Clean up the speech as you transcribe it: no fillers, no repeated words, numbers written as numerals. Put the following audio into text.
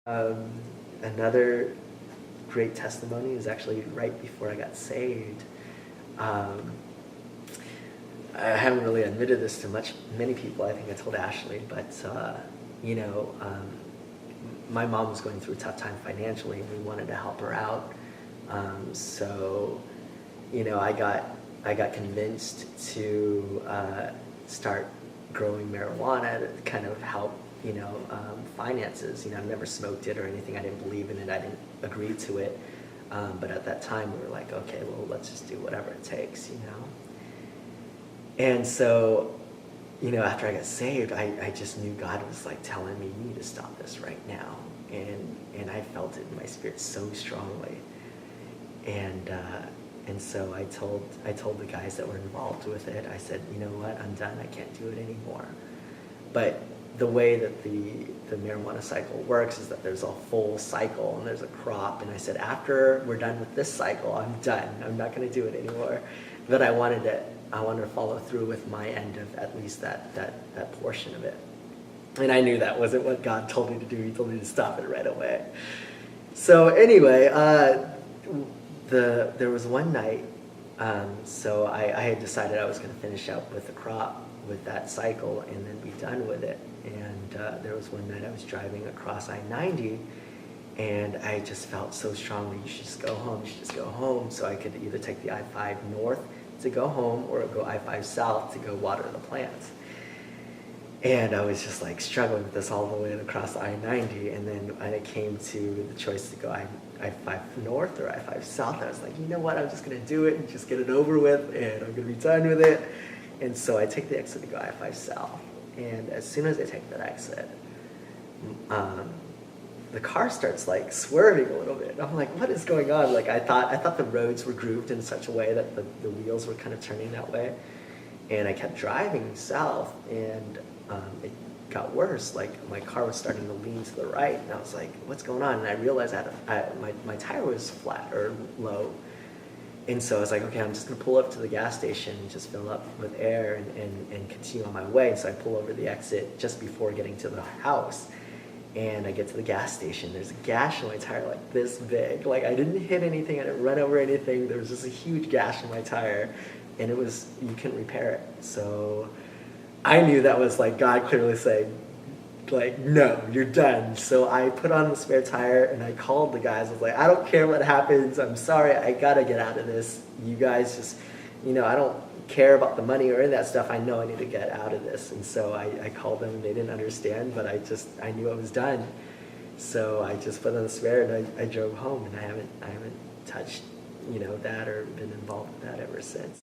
Um, Another great testimony is actually right before I got saved. Um, I haven't really admitted this to many people. I think I told Ashley, but you know, um, my mom was going through a tough time financially, and we wanted to help her out. So, you know, I got convinced to start growing marijuana to kind of help, finances. You know, I've never smoked it or anything. I didn't believe in it. I didn't agree to it. But at that time, we were like, okay, well, let's just do whatever it takes, you know. And so, after I got saved, I just knew God was like telling me, you need to stop this right now. And I felt it in my spirit so strongly. And so I told the guys that were involved with it, I said, you know what, I'm done. I can't do it anymore. But the way that the marijuana cycle works is that there's a full cycle and there's a crop. And I said, after we're done with this cycle, I'm done. I'm not going to do it anymore. But I wanted to follow through with my end of at least that portion of it. And I knew that wasn't what God told me to do. He told me to stop it right away. So anyway, there was one night, so I had decided I was going to finish up with the crop, with that cycle, and then be done with it. And there was one night I was driving across I-90, and I just felt so strongly, you should just go home, you should just go home. So I could either take the I-5 north to go home or go I-5 south to go water the plants. And I was just like struggling with this all the way across I-90, and then when it came to the choice to go I-5 north or I-5 south, I was like, you know what, I'm just going to do it and just get it over with, and I'm going to be done with it. And so I take the exit to go I-5 south, and as soon as I take that exit, the car starts like swerving a little bit. I'm like, what is going on? Like I thought the roads were grooved in such a way that the wheels were kind of turning that way. And I kept driving south, and it got worse. Like my car was starting to lean to the right, and I was like, what's going on? And I realized my tire was flat or low. And so I was like, okay, I'm just gonna pull up to the gas station and just fill up with air and continue on my way. And so I pull over the exit just before getting to the house. And I get to the gas station. There's a gash in my tire like this big. Like I didn't hit anything, I didn't run over anything. There was just a huge gash in my tire, and you couldn't repair it. So I knew that was like God clearly saying, like, no, you're done. So I put on the spare tire and I called the guys. I was like, I don't care what happens. I'm sorry. I got to get out of this. You guys just, I don't care about the money or any of that stuff. I know I need to get out of this. And so I called them, and they didn't understand, but I knew I was done. So I just put on the spare and I drove home, and I haven't touched, that or been involved with that ever since.